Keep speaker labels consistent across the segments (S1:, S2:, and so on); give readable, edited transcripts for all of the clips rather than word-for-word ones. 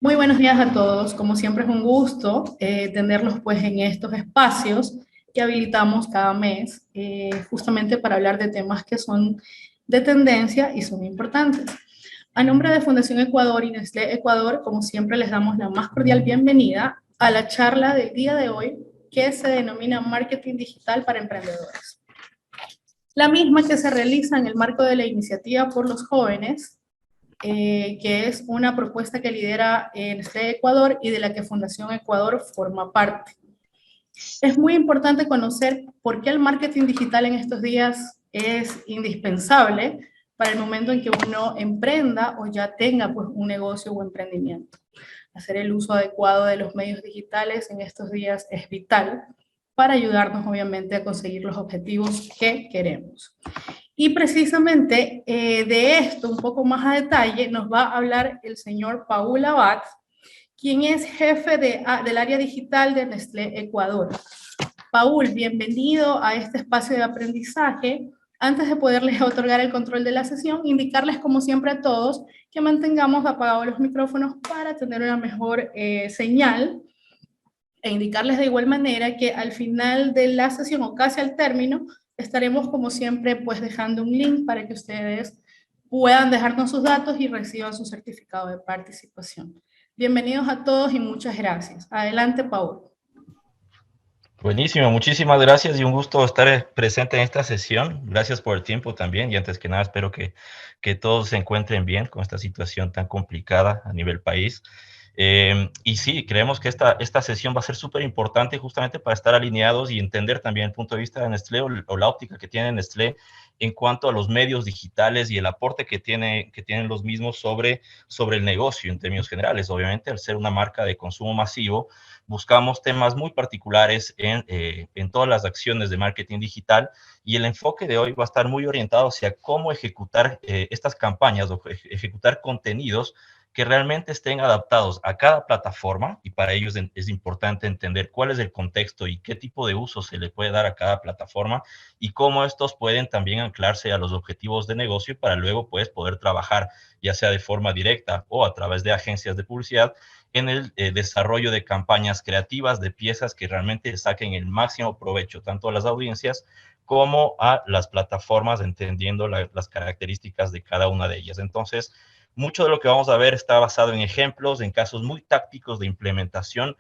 S1: Muy buenos días a todos. Como siempre es un gusto tenerlos pues en estos espacios que habilitamos cada mes justamente para hablar de temas que son de tendencia y son importantes. A nombre de Fundación Ecuador y Nestlé Ecuador, como siempre les damos la más cordial bienvenida a la charla del día de hoy que se denomina Marketing Digital para Emprendedores. La misma que se realiza en el marco de la iniciativa por los jóvenes que es una propuesta que lidera Nestlé Ecuador y de la que Fundación Ecuador forma parte. Es muy importante conocer por qué el marketing digital en estos días es indispensable para el momento en que uno emprenda o ya tenga pues, un negocio o emprendimiento. Hacer el uso adecuado de los medios digitales en estos días es vital para ayudarnos obviamente a conseguir los objetivos que queremos. Y precisamente de esto, un poco más a detalle, nos va a hablar el señor Paul Abad, quien es jefe del área digital de Nestlé Ecuador. Paul, bienvenido a este espacio de aprendizaje. Antes de poderles otorgar el control de la sesión, indicarles como siempre a todos que mantengamos apagados los micrófonos para tener una mejor señal e indicarles de igual manera que al final de la sesión o casi al término estaremos como siempre pues dejando un link para que ustedes puedan dejarnos sus datos y reciban su certificado de participación. Bienvenidos a todos y muchas gracias. Adelante, Paul.
S2: Buenísimo, muchísimas gracias y un gusto estar presente en esta sesión. Gracias por el tiempo también y antes que nada espero que todos se encuentren bien con esta situación tan complicada a nivel país. Y sí, creemos que esta sesión va a ser súper importante justamente para estar alineados y entender también el punto de vista de Nestlé o la óptica que tiene Nestlé en cuanto a los medios digitales y el aporte que tienen los mismos sobre el negocio en términos generales. Obviamente, al ser una marca de consumo masivo, buscamos temas muy particulares en todas las acciones de marketing digital y el enfoque de hoy va a estar muy orientado hacia cómo ejecutar estas campañas o ejecutar contenidos que realmente estén adaptados a cada plataforma y para ello es importante entender cuál es el contexto y qué tipo de uso se le puede dar a cada plataforma y cómo estos pueden también anclarse a los objetivos de negocio para luego pues, poder trabajar ya sea de forma directa o a través de agencias de publicidad en el desarrollo de campañas creativas, de piezas que realmente saquen el máximo provecho tanto a las audiencias como a las plataformas, entendiendo las características de cada una de ellas. Entonces, mucho de lo que vamos a ver está basado en ejemplos, en casos muy tácticos de implementación,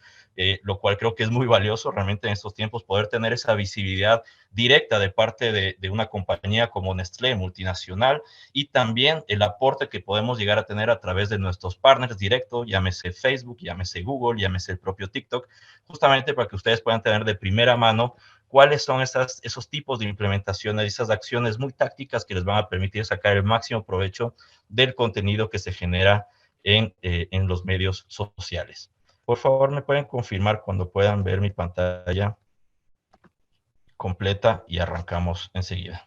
S2: lo cual creo que es muy valioso realmente en estos tiempos poder tener esa visibilidad directa de parte de una compañía como Nestlé, multinacional, y también el aporte que podemos llegar a tener a través de nuestros partners directos, llámese Facebook, llámese Google, llámese el propio TikTok, justamente para que ustedes puedan tener de primera mano cuáles son esos tipos de implementaciones, esas acciones muy tácticas que les van a permitir sacar el máximo provecho del contenido que se genera en los medios sociales. Por favor, ¿me pueden confirmar cuando puedan ver mi pantalla completa y arrancamos enseguida?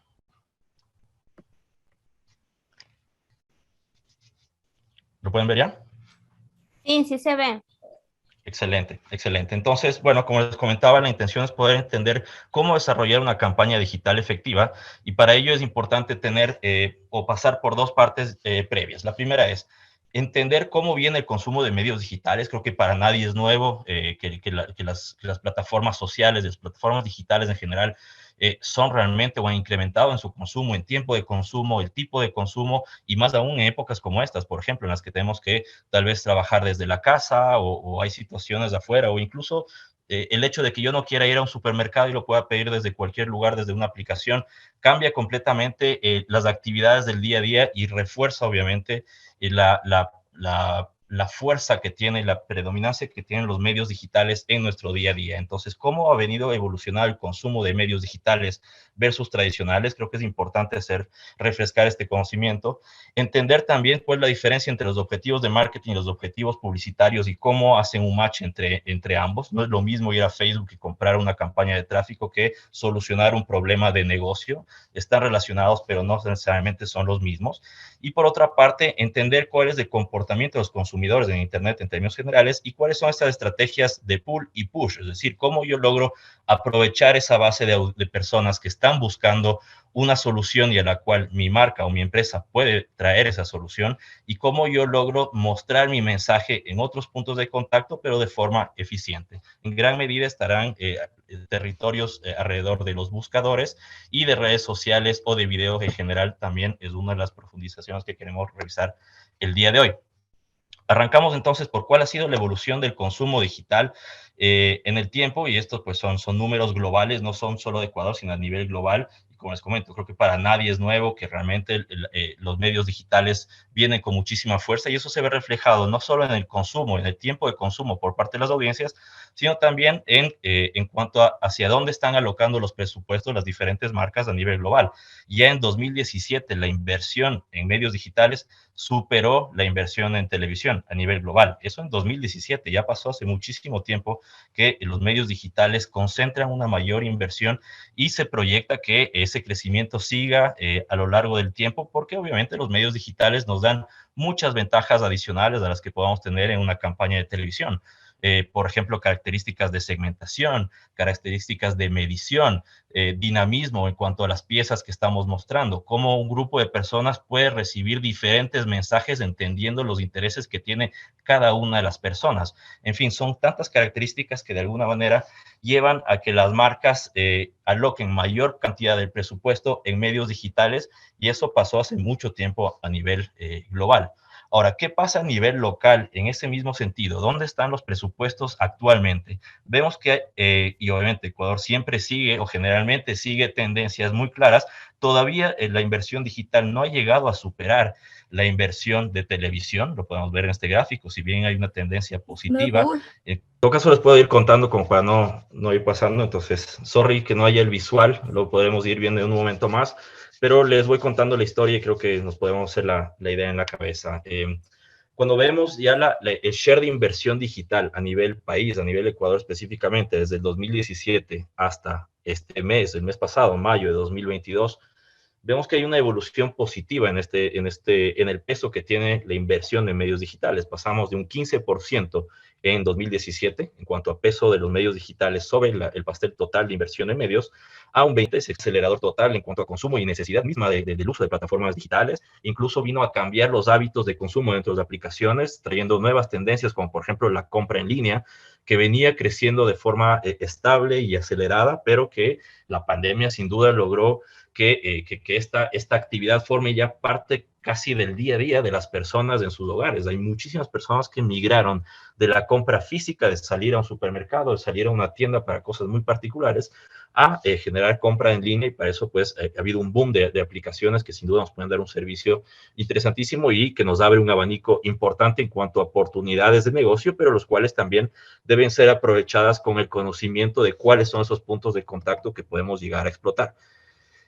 S2: ¿Lo pueden ver ya?
S3: Sí, sí se ve.
S2: Excelente, excelente. Entonces, bueno, como les comentaba, la intención es poder entender cómo desarrollar una campaña digital efectiva y para ello es importante tener o pasar por dos partes previas. La primera es entender cómo viene el consumo de medios digitales. Creo que para nadie es nuevo que las plataformas sociales, las plataformas digitales en general, son realmente o han incrementado en su consumo, en tiempo de consumo, el tipo de consumo y más aún en épocas como estas, por ejemplo, en las que tenemos que tal vez trabajar desde la casa o hay situaciones de afuera o incluso el hecho de que yo no quiera ir a un supermercado y lo pueda pedir desde cualquier lugar, desde una aplicación, cambia completamente las actividades del día a día y refuerza obviamente la fuerza que tiene, la predominancia que tienen los medios digitales en nuestro día a día. Entonces, ¿cómo ha venido a evolucionar el consumo de medios digitales versus tradicionales? Creo que es importante refrescar este conocimiento. Entender también cuál es la diferencia entre los objetivos de marketing y los objetivos publicitarios y cómo hacen un match entre ambos. No es lo mismo ir a Facebook y comprar una campaña de tráfico que solucionar un problema de negocio. Están relacionados, pero no necesariamente son los mismos. Y por otra parte, entender cuál es el comportamiento de los consumidores en Internet en términos generales y cuáles son estas estrategias de pull y push, es decir, cómo yo logro aprovechar esa base de personas que están buscando una solución y a la cual mi marca o mi empresa puede traer esa solución, y cómo yo logro mostrar mi mensaje en otros puntos de contacto, pero de forma eficiente. En gran medida estarán territorios alrededor de los buscadores y de redes sociales o de videos en general. También es una de las profundizaciones que queremos revisar el día de hoy. Arrancamos entonces por cuál ha sido la evolución del consumo digital en el tiempo, y estos pues son números globales, no son solo de Ecuador, sino a nivel global. Y como les comento, creo que para nadie es nuevo que realmente los medios digitales vienen con muchísima fuerza, y eso se ve reflejado no solo en el consumo, en el tiempo de consumo por parte de las audiencias, sino también en cuanto a hacia dónde están alocando los presupuestos las diferentes marcas a nivel global. Ya en 2017 la inversión en medios digitales superó la inversión en televisión a nivel global. Eso en 2017, ya pasó hace muchísimo tiempo que los medios digitales concentran una mayor inversión, y se proyecta que ese crecimiento siga a lo largo del tiempo, porque obviamente los medios digitales nos dan muchas ventajas adicionales a las que podamos tener en una campaña de televisión. Por ejemplo, características de segmentación, características de medición, dinamismo en cuanto a las piezas que estamos mostrando, cómo un grupo de personas puede recibir diferentes mensajes entendiendo los intereses que tiene cada una de las personas. En fin, son tantas características que de alguna manera llevan a que las marcas aloquen mayor cantidad del presupuesto en medios digitales, y eso pasó hace mucho tiempo a nivel global. Ahora, ¿qué pasa a nivel local en ese mismo sentido? ¿Dónde están los presupuestos actualmente? Vemos que, y obviamente Ecuador siempre sigue o generalmente sigue tendencias muy claras, todavía la inversión digital no ha llegado a superar la inversión de televisión, lo podemos ver en este gráfico, si bien hay una tendencia positiva. En todo caso les puedo ir contando como para no ir pasando, entonces, sorry que no haya el visual, lo podremos ir viendo en un momento más, pero les voy contando la historia y creo que nos podemos hacer la idea en la cabeza. Cuando vemos ya el share de inversión digital a nivel país, a nivel Ecuador específicamente, desde el 2017 hasta este mes, el mes pasado, mayo de 2022, vemos que hay una evolución positiva en el peso que tiene la inversión en medios digitales. Pasamos de un 15% en 2017 en cuanto a peso de los medios digitales sobre el pastel total de inversión en medios, a un 20%, ese acelerador total en cuanto a consumo y necesidad misma del uso de plataformas digitales. Incluso vino a cambiar los hábitos de consumo dentro de las aplicaciones, trayendo nuevas tendencias como por ejemplo la compra en línea, que venía creciendo de forma estable y acelerada, pero que la pandemia sin duda logró que esta actividad forme ya parte casi del día a día de las personas en sus hogares. Hay muchísimas personas que migraron de la compra física, de salir a un supermercado, de salir a una tienda para cosas muy particulares, a generar compra en línea, y para eso pues ha habido un boom de aplicaciones que sin duda nos pueden dar un servicio interesantísimo y que nos abre un abanico importante en cuanto a oportunidades de negocio, pero los cuales también deben ser aprovechadas con el conocimiento de cuáles son esos puntos de contacto que podemos llegar a explotar.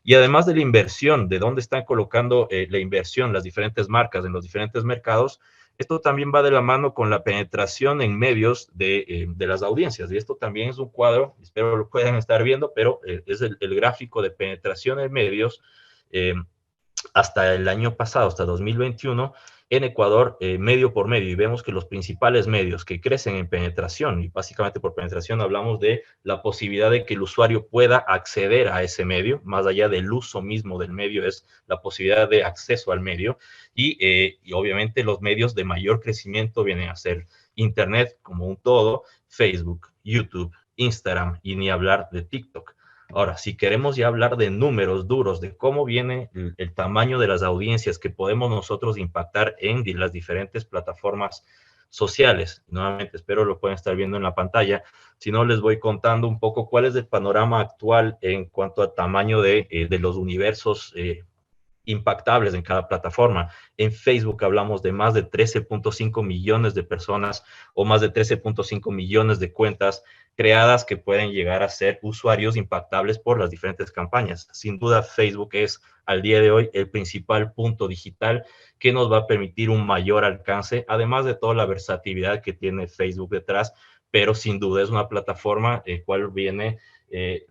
S2: Y además de la inversión, de dónde están colocando la inversión las diferentes marcas en los diferentes mercados, esto también va de la mano con la penetración en medios de las audiencias. Y esto también es un cuadro, espero lo puedan estar viendo, pero es el gráfico de penetración en medios hasta el año pasado, hasta 2021, en Ecuador, medio por medio, y vemos que los principales medios que crecen en penetración, y básicamente por penetración hablamos de la posibilidad de que el usuario pueda acceder a ese medio, más allá del uso mismo del medio, es la posibilidad de acceso al medio, y obviamente los medios de mayor crecimiento vienen a ser Internet como un todo, Facebook, YouTube, Instagram, y ni hablar de TikTok. Ahora, si queremos ya hablar de números duros, de cómo viene el tamaño de las audiencias que podemos nosotros impactar en las diferentes plataformas sociales, nuevamente espero lo pueden estar viendo en la pantalla, si no les voy contando un poco cuál es el panorama actual en cuanto al tamaño de los universos impactables en cada plataforma. En Facebook hablamos de más de 13.5 millones de personas o más de 13.5 millones de cuentas creadas que pueden llegar a ser usuarios impactables por las diferentes campañas. Sin duda, Facebook es al día de hoy el principal punto digital que nos va a permitir un mayor alcance, además de toda la versatilidad que tiene Facebook detrás, pero sin duda es una plataforma cual viene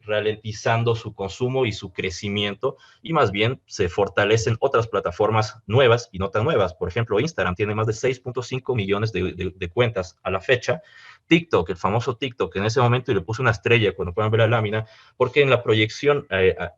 S2: ralentizando su consumo y su crecimiento, y más bien se fortalecen otras plataformas nuevas y no tan nuevas. Por ejemplo, Instagram tiene más de 6.5 millones de cuentas a la fecha. TikTok, el famoso TikTok, en ese momento, y le puse una estrella cuando puedan ver la lámina, porque en la proyección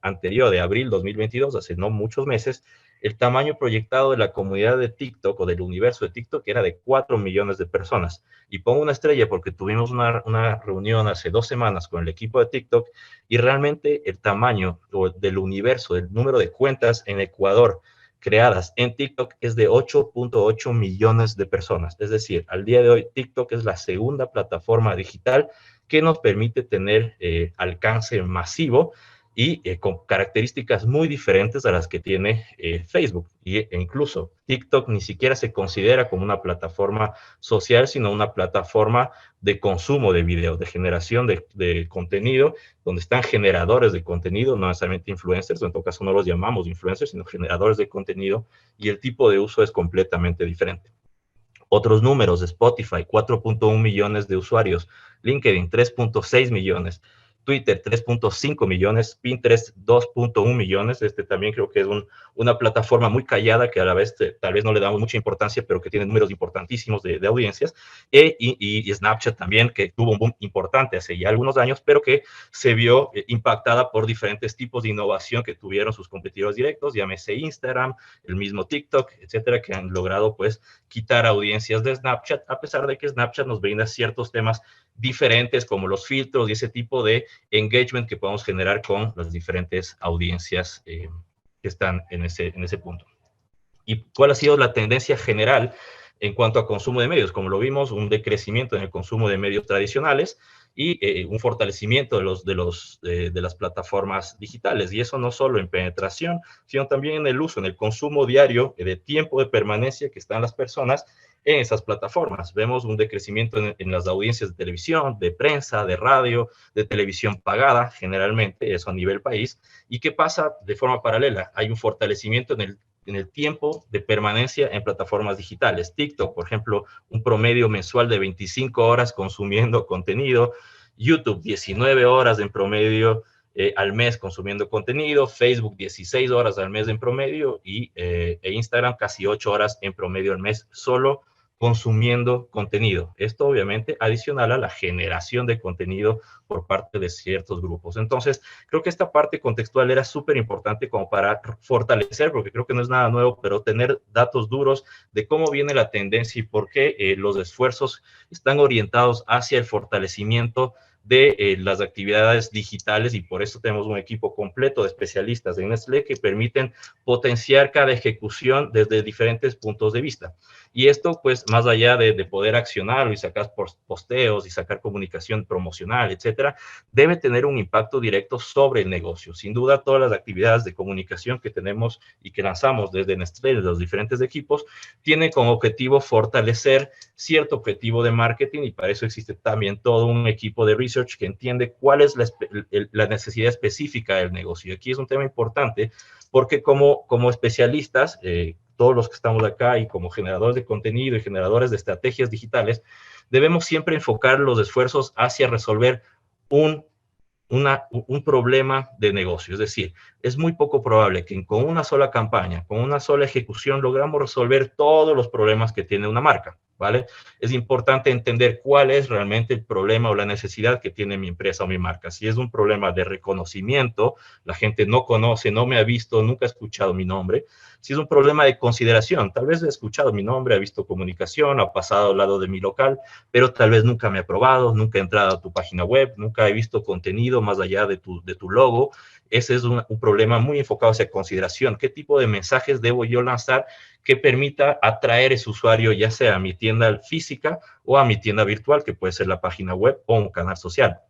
S2: anterior de abril 2022, hace no muchos meses, el tamaño proyectado de la comunidad de TikTok o del universo de TikTok era de 4 millones de personas. Y pongo una estrella porque tuvimos una reunión hace 2 semanas con el equipo de TikTok, y realmente el tamaño del universo, el número de cuentas en Ecuador creadas en TikTok es de 8.8 millones de personas. Es decir, al día de hoy TikTok es la segunda plataforma digital que nos permite tener alcance masivo y con características muy diferentes a las que tiene Facebook. E incluso TikTok ni siquiera se considera como una plataforma social, sino una plataforma de consumo de video, de generación de contenido, donde están generadores de contenido, no necesariamente influencers, en todo caso no los llamamos influencers, sino generadores de contenido, y el tipo de uso es completamente diferente. Otros números: Spotify, 4.1 millones de usuarios, LinkedIn, 3.6 millones, Twitter, 3.5 millones, Pinterest, 2.1 millones. También creo que es una plataforma muy callada, que a la vez tal vez no le damos mucha importancia, pero que tiene números importantísimos de audiencias. Y Snapchat también, que tuvo un boom importante hace ya algunos años, pero que se vio impactada por diferentes tipos de innovación que tuvieron sus competidores directos, llámese Instagram, el mismo TikTok, etcétera, que han logrado pues quitar audiencias de Snapchat, a pesar de que Snapchat nos brinda ciertos temas diferentes como los filtros y ese tipo de engagement que podemos generar con las diferentes audiencias que están en ese punto. ¿Y cuál ha sido la tendencia general en cuanto a consumo de medios? Como lo vimos, un decrecimiento en el consumo de medios tradicionales y un fortalecimiento de las plataformas digitales. Y eso no solo en penetración, sino también en el uso, en el consumo diario de tiempo de permanencia que están las personas en esas plataformas. Vemos un decrecimiento en las audiencias de televisión, de prensa, de radio, de televisión pagada, generalmente, eso a nivel país. ¿Y qué pasa de forma paralela? Hay un fortalecimiento en el tiempo de permanencia en plataformas digitales. TikTok, por ejemplo, un promedio mensual de 25 horas consumiendo contenido. YouTube, 19 horas en promedio al mes consumiendo contenido. Facebook, 16 horas al mes en promedio. E Instagram, casi 8 horas en promedio al mes solo consumiendo contenido. Esto obviamente adicional a la generación de contenido por parte de ciertos grupos. Entonces, creo que esta parte contextual era súper importante como para fortalecer, porque creo que no es nada nuevo, pero tener datos duros de cómo viene la tendencia y por qué los esfuerzos están orientados hacia el fortalecimiento de las actividades digitales, y por eso tenemos un equipo completo de especialistas en Nestlé que permiten potenciar cada ejecución desde diferentes puntos de vista. Y esto, pues, más allá de poder accionarlo y sacar posteos y sacar comunicación promocional, etcétera, debe tener un impacto directo sobre el negocio. Sin duda, todas las actividades de comunicación que tenemos y que lanzamos desde Nestlé, desde los diferentes equipos, tienen como objetivo fortalecer cierto objetivo de marketing, y para eso existe también todo un equipo de research que entiende cuál es la necesidad específica del negocio. Y aquí es un tema importante porque como especialistas, todos los que estamos acá y como generadores de contenido y generadores de estrategias digitales, debemos siempre enfocar los esfuerzos hacia resolver un problema de negocio. Es decir, es muy poco probable que con una sola campaña, con una sola ejecución, logramos resolver todos los problemas que tiene una marca, ¿vale? Es importante entender cuál es realmente el problema o la necesidad que tiene mi empresa o mi marca. Si es un problema de reconocimiento, la gente no conoce, no me ha visto, nunca ha escuchado mi nombre. Si es un problema de consideración, tal vez he escuchado mi nombre, ha visto comunicación, ha pasado al lado de mi local, pero tal vez nunca me ha probado, nunca he entrado a tu página web, nunca he visto contenido más allá de tu logo. Ese es un problema muy enfocado hacia consideración. ¿Qué tipo de mensajes debo yo lanzar que permita atraer ese usuario, ya sea a mi tienda física o a mi tienda virtual, que puede ser la página web o un canal social?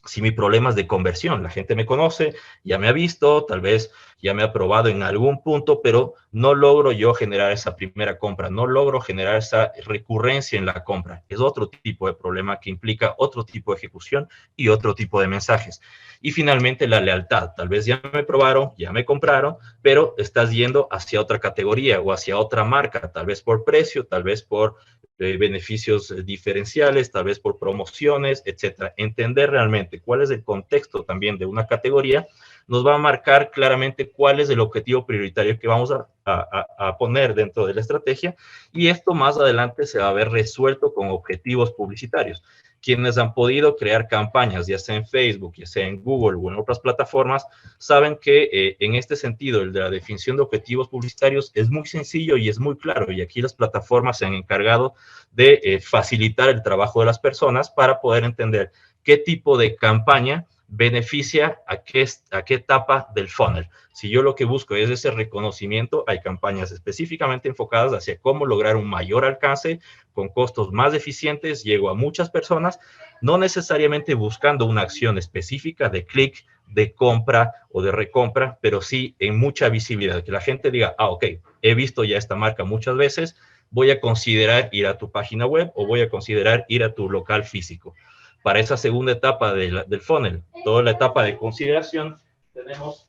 S2: Si mi problema es de conversión, la gente me conoce, ya me ha visto, tal vez ya me ha probado en algún punto, pero no logro yo generar esa primera compra, no logro generar esa recurrencia en la compra. Es otro tipo de problema que implica otro tipo de ejecución y otro tipo de mensajes. Y finalmente, la lealtad. Tal vez ya me probaron, ya me compraron, pero estás yendo hacia otra categoría o hacia otra marca, tal vez por precio, tal vez por beneficios diferenciales, tal vez por promociones, etcétera. Entender realmente claramente cuál es el contexto también de una categoría, nos va a marcar claramente cuál es el objetivo prioritario que vamos a poner dentro de la estrategia, y esto más adelante se va a ver resuelto con objetivos publicitarios. Quienes han podido crear campañas, ya sea en Facebook, ya sea en Google o en otras plataformas, saben que en este sentido, el de la definición de objetivos publicitarios es muy sencillo y es muy claro, y aquí las plataformas se han encargado de facilitar el trabajo de las personas para poder entender qué tipo de campaña beneficia a qué etapa del funnel. Si yo lo que busco es ese reconocimiento, hay campañas específicamente enfocadas hacia cómo lograr un mayor alcance con costos más eficientes, llego a muchas personas, no necesariamente buscando una acción específica de clic, de compra o de recompra, pero sí en mucha visibilidad, que la gente diga, ah, ok, he visto ya esta marca muchas veces, voy a considerar ir a tu página web o voy a considerar ir a tu local físico. Para esa segunda etapa del funnel, toda la etapa de consideración, tenemos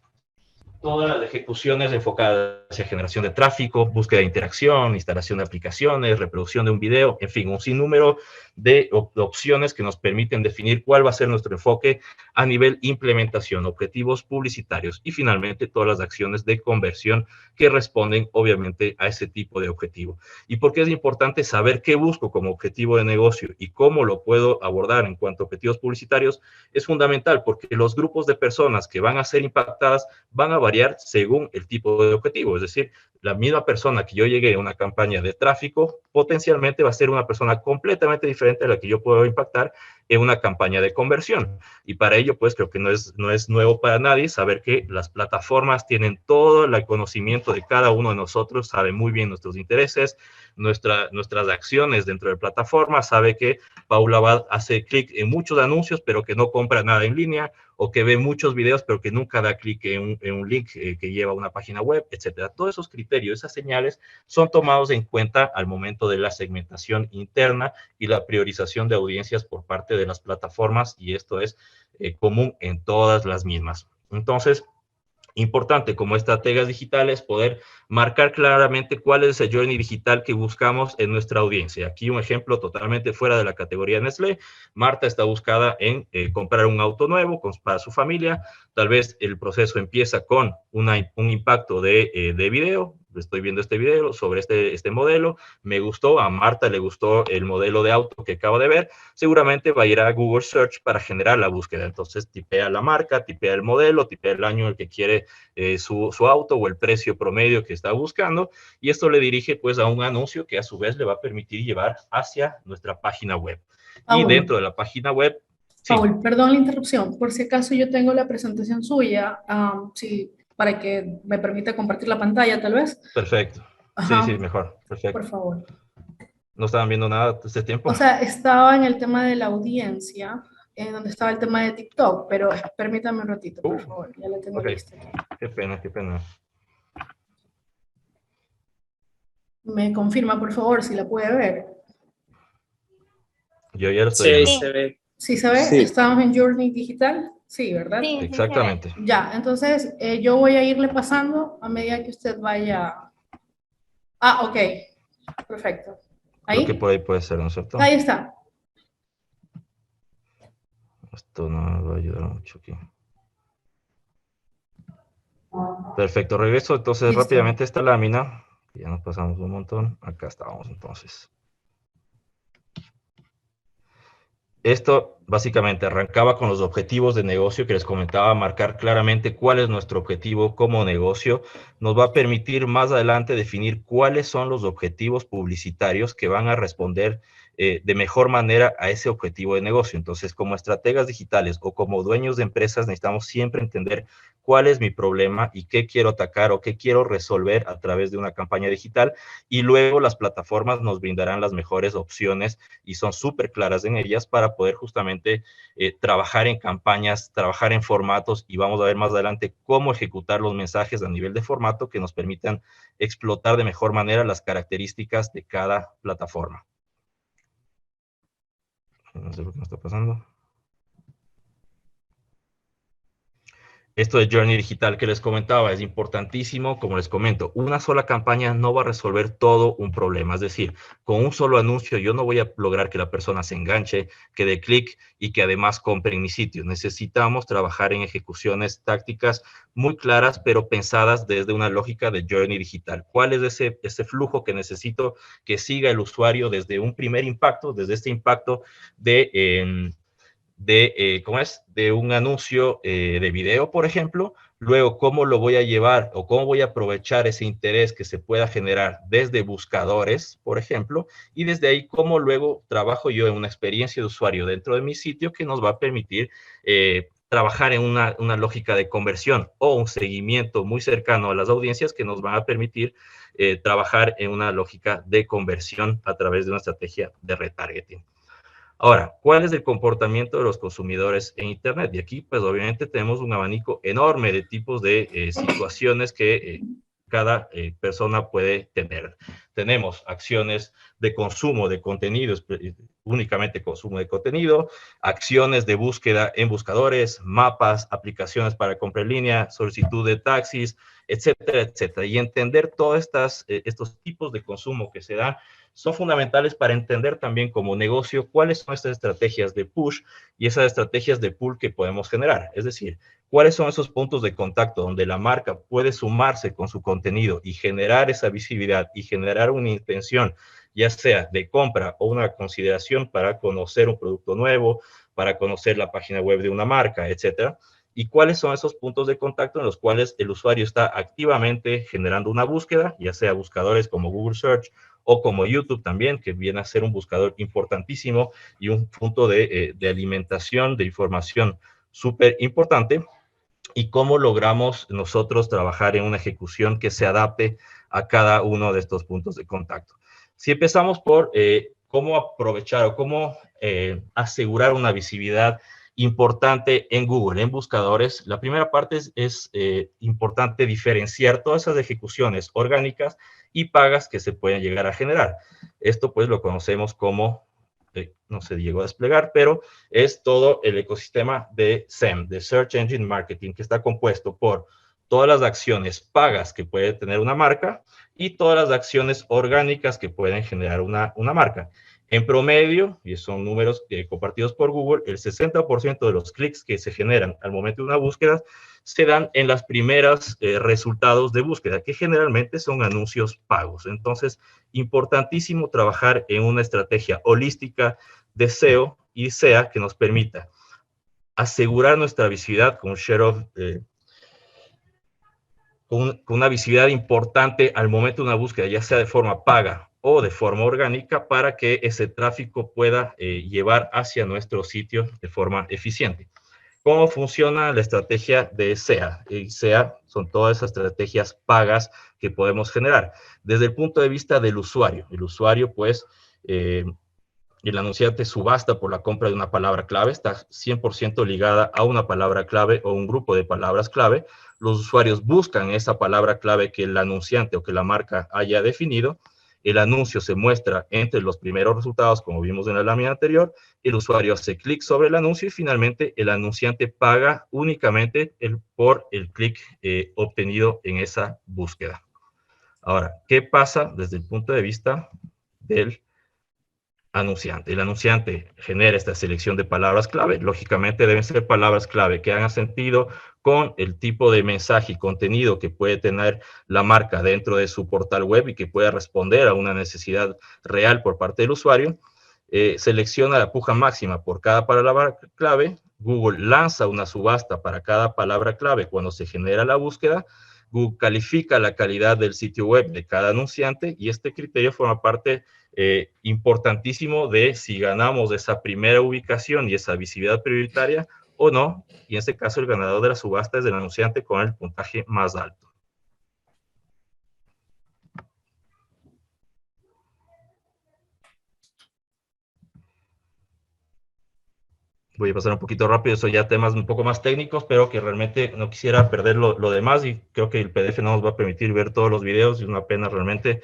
S2: todas las ejecuciones enfocadas hacia generación de tráfico, búsqueda de interacción, instalación de aplicaciones, reproducción de un video, en fin, un sinnúmero de opciones que nos permiten definir cuál va a ser nuestro enfoque a nivel implementación, objetivos publicitarios y finalmente todas las acciones de conversión que responden obviamente a ese tipo de objetivo. ¿Y por qué es importante saber qué busco como objetivo de negocio y cómo lo puedo abordar en cuanto a objetivos publicitarios? Es fundamental porque los grupos de personas que van a ser impactadas van a variar según el tipo de objetivo. Es decir, la misma persona que yo llegué a una campaña de tráfico, potencialmente va a ser una persona completamente diferente a la que yo puedo impactar en una campaña de conversión. Y para ello, pues creo que no es nuevo para nadie saber que las plataformas tienen todo el conocimiento de cada uno de nosotros, sabe muy bien nuestros intereses, nuestras acciones dentro de la plataforma, sabe que Paula Abad hace clic en muchos anuncios, pero que no compra nada en línea, o que ve muchos videos, pero que nunca da clic en un link que lleva a una página web, etcétera. Todos esos criterios, esas señales, son tomados en cuenta al momento de la segmentación interna y la priorización de audiencias por parte de las plataformas, y esto es común en todas las mismas. Entonces, importante como estrategas digitales poder marcar claramente cuál es el journey digital que buscamos en nuestra audiencia. Aquí un ejemplo totalmente fuera de la categoría Nestlé. Marta está buscada en comprar un auto nuevo para su familia. Tal vez el proceso empieza con un impacto de video. Estoy viendo este video sobre este modelo. Me gustó, a Marta le gustó el modelo de auto que acabo de ver. Seguramente va a ir a Google Search para generar la búsqueda. Entonces tipea la marca, tipea el modelo, tipea el año en el que quiere su auto o el precio promedio que está buscando, y esto le dirige pues a un anuncio que a su vez le va a permitir llevar hacia nuestra página web. Y dentro de la página web...
S1: Paul, perdón la interrupción, por si acaso yo tengo la presentación suya, sí, para que me permita compartir la pantalla tal vez.
S2: Perfecto.
S1: Ajá.
S2: Sí, mejor. Perfecto.
S1: Por favor.
S2: ¿No estaban viendo nada este tiempo?
S1: O sea, estaba en el tema de la audiencia, en donde estaba el tema de TikTok, pero permítame un ratito, por favor, ya la tengo lista aquí.
S2: Qué pena, qué pena.
S1: Me confirma, por favor, si la puede ver.
S2: Yo ya lo estoy viendo.
S4: Sí, se ve.
S1: ¿Sí se ve?
S4: Sí.
S1: ¿Estamos en Journey Digital? Sí, ¿verdad?
S3: Sí, sí
S2: Exactamente.
S1: Ya, entonces yo voy a irle pasando a medida que usted vaya... Ah, ok. Perfecto. ¿Ahí?
S2: Creo que por ahí puede ser, ¿no es cierto?
S1: Ahí está.
S2: Esto no me va a ayudar mucho aquí. Perfecto, regreso entonces
S1: Listo.
S2: rápidamente esta lámina. Ya nos pasamos un montón. Acá estábamos entonces. Esto básicamente arrancaba con los objetivos de negocio que les comentaba, marcar claramente cuál es nuestro objetivo como negocio. Nos va a permitir más adelante definir cuáles son los objetivos publicitarios que van a responder de mejor manera a ese objetivo de negocio. Entonces, como estrategas digitales o como dueños de empresas, necesitamos siempre entender cuál es mi problema y qué quiero atacar o qué quiero resolver a través de una campaña digital, y luego las plataformas nos brindarán las mejores opciones y son súper claras en ellas para poder justamente trabajar en campañas, trabajar en formatos, y vamos a ver más adelante cómo ejecutar los mensajes a nivel de formato que nos permitan explotar de mejor manera las características de cada plataforma. No sé lo que me está pasando. esto de Journey Digital que les comentaba es importantísimo. Como les comento, una sola campaña no va a resolver todo un problema. Es decir, con un solo anuncio yo no voy a lograr que la persona se enganche, que dé clic y que además compre en mi sitio. Necesitamos trabajar en ejecuciones tácticas muy claras, pero pensadas desde una lógica de Journey Digital. ¿Cuál es ese flujo que necesito que siga el usuario desde un primer impacto, desde este impacto ¿cómo es? De un anuncio de video, por ejemplo, luego cómo lo voy a llevar o cómo voy a aprovechar ese interés que se pueda generar desde buscadores, por ejemplo, y desde ahí cómo luego trabajo yo en una experiencia de usuario dentro de mi sitio que nos va a permitir trabajar en una lógica de conversión o un seguimiento muy cercano a las audiencias que nos van a permitir trabajar en una lógica de conversión a través de una estrategia de retargeting. Ahora, ¿cuál es el comportamiento de los consumidores en Internet? Y aquí, pues, obviamente tenemos un abanico enorme de tipos de situaciones que cada persona puede tener. Tenemos acciones de consumo de contenidos, únicamente consumo de contenido, acciones de búsqueda en buscadores, mapas, aplicaciones para compra en línea, solicitud de taxis, etcétera, etcétera. Y entender todos estos tipos de consumo que se dan son fundamentales para entender también como negocio cuáles son estas estrategias de push y esas estrategias de pull que podemos generar. Es decir, cuáles son esos puntos de contacto donde la marca puede sumarse con su contenido y generar esa visibilidad y generar una intención, ya sea de compra o una consideración para conocer un producto nuevo, para conocer la página web de una marca, etcétera. Y cuáles son esos puntos de contacto en los cuales el usuario está activamente generando una búsqueda, ya sea buscadores como Google Search o como YouTube también, que viene a ser un buscador importantísimo y un punto de alimentación de información súper importante, y cómo logramos nosotros trabajar en una ejecución que se adapte a cada uno de estos puntos de contacto. Si empezamos por cómo aprovechar o cómo asegurar una visibilidad importante en Google, en buscadores, la primera parte es importante diferenciar todas esas ejecuciones orgánicas y pagas que se pueden llegar a generar. Esto pues lo conocemos como, no se llegó a desplegar, pero es todo el ecosistema de SEM, de Search Engine Marketing, que está compuesto por todas las acciones pagas que puede tener una marca y todas las acciones orgánicas que pueden generar una marca. En promedio, y son números compartidos por Google, el 60% de los clics que se generan al momento de una búsqueda se dan en las primeras resultados de búsqueda, que generalmente son anuncios pagos. Entonces, importantísimo trabajar en una estrategia holística de SEO y SEA que nos permita asegurar nuestra visibilidad con un share of, con una visibilidad importante al momento de una búsqueda, ya sea de forma paga o de forma orgánica, para que ese tráfico pueda llevar hacia nuestro sitio de forma eficiente. ¿Cómo funciona la estrategia de SEA? SEA son todas esas estrategias pagas que podemos generar. Desde el punto de vista del usuario, el usuario, pues, el anunciante subasta por la compra de una palabra clave, está 100% ligada a una palabra clave o un grupo de palabras clave. Los usuarios buscan esa palabra clave que el anunciante o que la marca haya definido. El anuncio se muestra entre los primeros resultados, como vimos en la lámina anterior. El usuario hace clic sobre el anuncio y finalmente el anunciante paga únicamente por el clic obtenido en esa búsqueda. Ahora, ¿qué pasa desde el punto de vista del anunciante? El anunciante genera esta selección de palabras clave. Lógicamente deben ser palabras clave que hagan sentido con el tipo de mensaje y contenido que puede tener la marca dentro de su portal web y que pueda responder a una necesidad real por parte del usuario. Selecciona la puja máxima por cada palabra clave. Google lanza una subasta para cada palabra clave cuando se genera la búsqueda. Google califica la calidad del sitio web de cada anunciante y este criterio forma parte importantísimo de si ganamos esa primera ubicación y esa visibilidad prioritaria o no, y en este caso el ganador de la subasta es el anunciante con el puntaje más alto. Voy a pasar un poquito rápido, son ya temas un poco más técnicos, pero que realmente no quisiera perder lo demás y creo que el PDF no nos va a permitir ver todos los videos, es una pena realmente,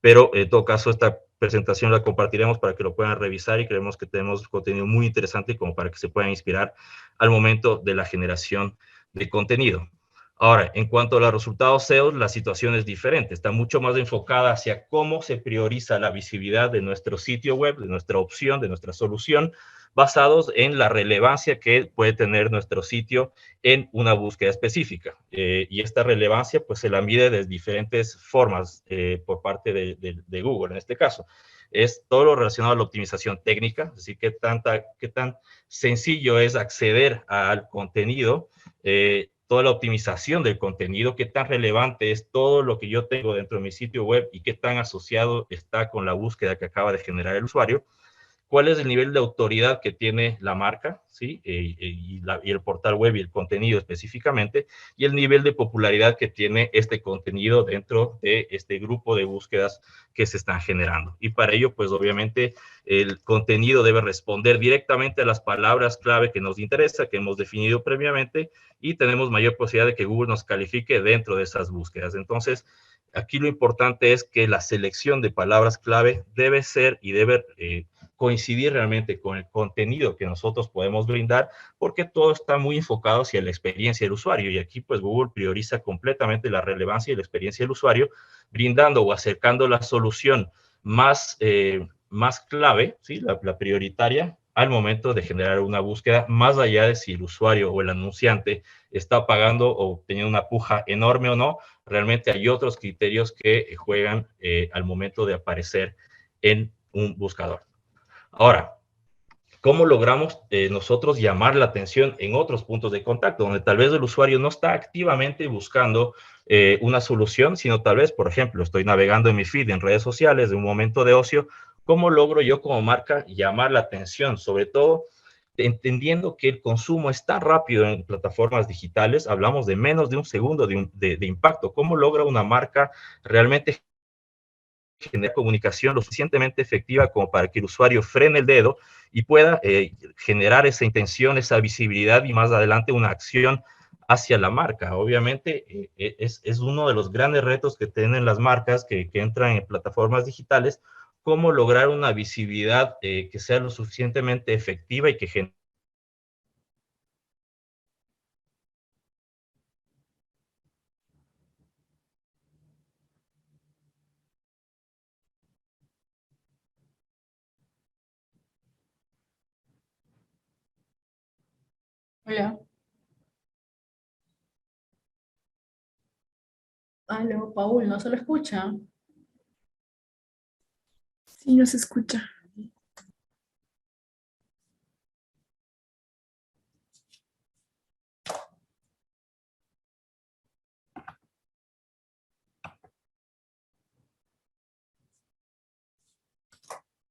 S2: pero en todo caso esta presentación la compartiremos para que lo puedan revisar y creemos que tenemos contenido muy interesante como para que se puedan inspirar al momento de la generación de contenido. Ahora, en cuanto a los resultados SEO, la situación es diferente. Está mucho más enfocada hacia cómo se prioriza la visibilidad de nuestro sitio web, de nuestra opción, de nuestra solución, basados en la relevancia que puede tener nuestro sitio en una búsqueda específica. Y esta relevancia, pues, se la mide de diferentes formas por parte de Google, en este caso. Es todo lo relacionado a la optimización técnica, es decir, qué tan sencillo es acceder al contenido, toda la optimización del contenido, qué tan relevante es todo lo que yo tengo dentro de mi sitio web y qué tan asociado está con la búsqueda que acaba de generar el usuario. ¿Cuál es el nivel de autoridad que tiene la marca, ¿sí? Y el portal web y el contenido específicamente, y el nivel de popularidad que tiene este contenido dentro de este grupo de búsquedas que se están generando. Y para ello, pues obviamente, el contenido debe responder directamente a las palabras clave que nos interesa, que hemos definido previamente, y tenemos mayor posibilidad de que Google nos califique dentro de esas búsquedas. Entonces, aquí lo importante es que la selección de palabras clave debe ser y debe coincidir realmente con el contenido que nosotros podemos brindar, porque todo está muy enfocado hacia la experiencia del usuario, y aquí pues Google prioriza completamente la relevancia y la experiencia del usuario, brindando o acercando la solución más clave, ¿sí? la prioritaria, al momento de generar una búsqueda, más allá de si el usuario o el anunciante está pagando o teniendo una puja enorme o no. Realmente hay otros criterios que juegan al momento de aparecer en un buscador. Ahora, ¿cómo logramos nosotros llamar la atención en otros puntos de contacto, donde tal vez el usuario no está activamente buscando una solución, sino tal vez, por ejemplo, estoy navegando en mi feed en redes sociales de un momento de ocio? ¿Cómo logro yo como marca llamar la atención? Sobre todo, entendiendo que el consumo es tan rápido en plataformas digitales, hablamos de menos de un segundo de impacto. ¿Cómo logra una marca realmente generar comunicación lo suficientemente efectiva como para que el usuario frene el dedo y pueda generar esa intención, esa visibilidad y más adelante una acción hacia la marca? Obviamente es uno de los grandes retos que tienen las marcas que entran en plataformas digitales, cómo lograr una visibilidad que sea lo suficientemente efectiva y que genere.
S1: Hola. Aló, Paul, ¿no se lo escucha?
S4: Sí, no se escucha.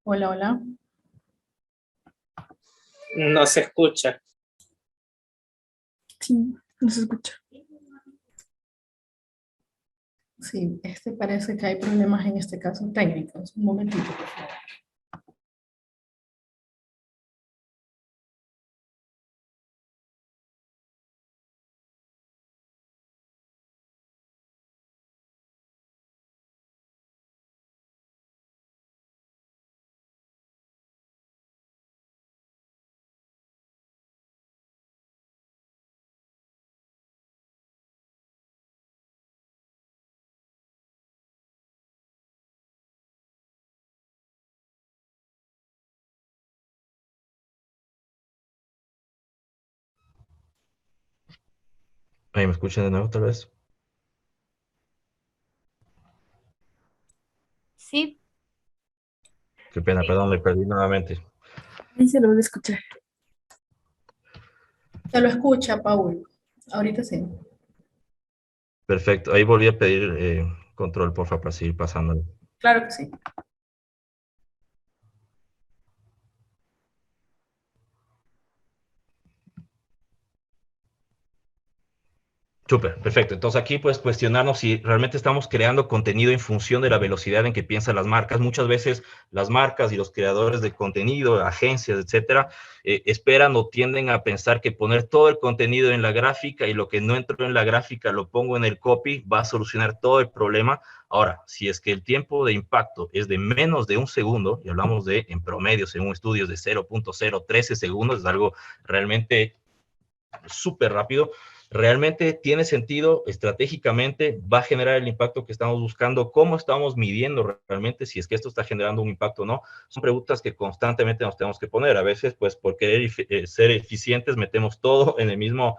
S1: Hola, hola.
S5: No se escucha.
S4: Sí, no se escucha.
S1: Sí, parece que hay problemas en este caso técnicos. Un momentito, por favor.
S2: ¿Me escuchan de nuevo tal vez?
S3: Sí,
S2: Qué pena, perdón, me perdí nuevamente.
S4: Ahí se lo voy a escuchar.
S1: Se lo escucha, Paul. Ahorita sí.
S2: Perfecto, ahí volví a pedir control, por favor, para seguir pasándolo.
S1: Claro que sí.
S2: Súper, perfecto. Entonces aquí pues cuestionarnos si realmente estamos creando contenido en función de la velocidad en que piensan las marcas. Muchas veces las marcas y los creadores de contenido, agencias, etcétera, esperan o tienden a pensar que poner todo el contenido en la gráfica y lo que no entró en la gráfica lo pongo en el copy, va a solucionar todo el problema. Ahora, si es que el tiempo de impacto es de menos de un segundo, y hablamos de, en promedio, según estudios, de 0.013 segundos, es algo realmente súper rápido. ¿realmente tiene sentido estratégicamente? ¿Va a generar el impacto que estamos buscando? ¿Cómo estamos midiendo realmente si es que esto está generando un impacto o no? Son preguntas que constantemente nos tenemos que poner. A veces, pues, por querer ser eficientes, metemos todo en el mismo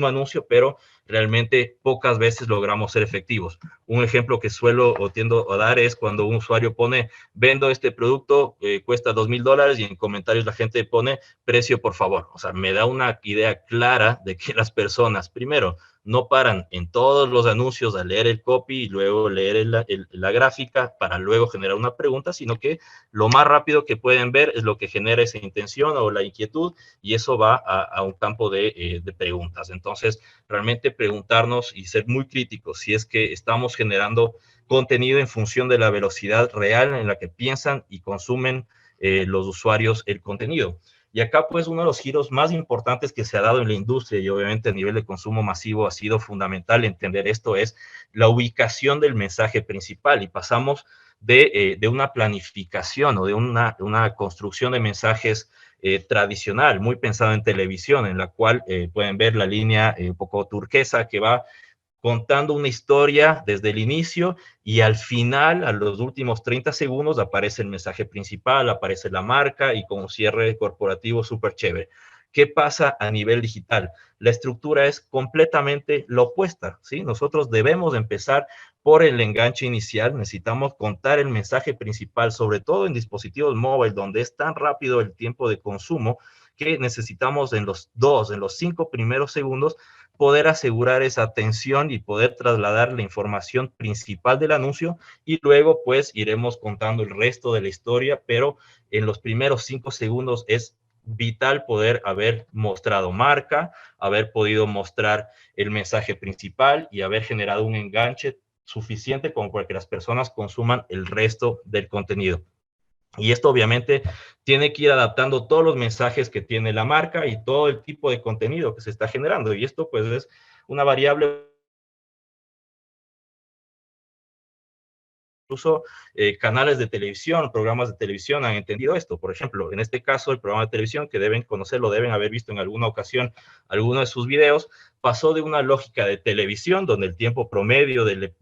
S2: anuncio, pero realmente pocas veces logramos ser efectivos. Un ejemplo que suelo o tiendo a dar es cuando un usuario pone, vendo este producto, cuesta $2,000, y en comentarios la gente pone, precio por favor. O sea, me da una idea clara de que las personas, primero, no paran en todos los anuncios a leer el copy y luego leer la gráfica para luego generar una pregunta, sino que lo más rápido que pueden ver es lo que genera esa intención o la inquietud, y eso va a un campo de preguntas. Entonces, realmente preguntarnos y ser muy críticos si es que estamos generando contenido en función de la velocidad real en la que piensan y consumen los usuarios el contenido. Y acá, pues, uno de los giros más importantes que se ha dado en la industria, y obviamente a nivel de consumo masivo ha sido fundamental entender esto, es la ubicación del mensaje principal, y pasamos de una planificación o de una construcción de mensajes tradicional, muy pensado en televisión, en la cual pueden ver la línea un poco turquesa que va contando una historia desde el inicio, y al final, a los últimos 30 segundos, aparece el mensaje principal, aparece la marca y con un cierre corporativo súper chévere. ¿Qué pasa a nivel digital? La estructura es completamente la opuesta, ¿sí? Nosotros debemos empezar por el enganche inicial, necesitamos contar el mensaje principal, sobre todo en dispositivos móviles, donde es tan rápido el tiempo de consumo, que necesitamos en los 5 primeros segundos poder asegurar esa atención y poder trasladar la información principal del anuncio, y luego pues iremos contando el resto de la historia, pero en los primeros 5 segundos es vital poder haber mostrado marca, haber podido mostrar el mensaje principal y haber generado un enganche suficiente como para que las personas consuman el resto del contenido. Y esto obviamente tiene que ir adaptando todos los mensajes que tiene la marca y todo el tipo de contenido que se está generando. Y esto pues es una variable. Incluso canales de televisión, programas de televisión han entendido esto. Por ejemplo, en este caso, el programa de televisión, que deben conocerlo, deben haber visto en alguna ocasión alguno de sus videos, pasó de una lógica de televisión, donde el tiempo promedio del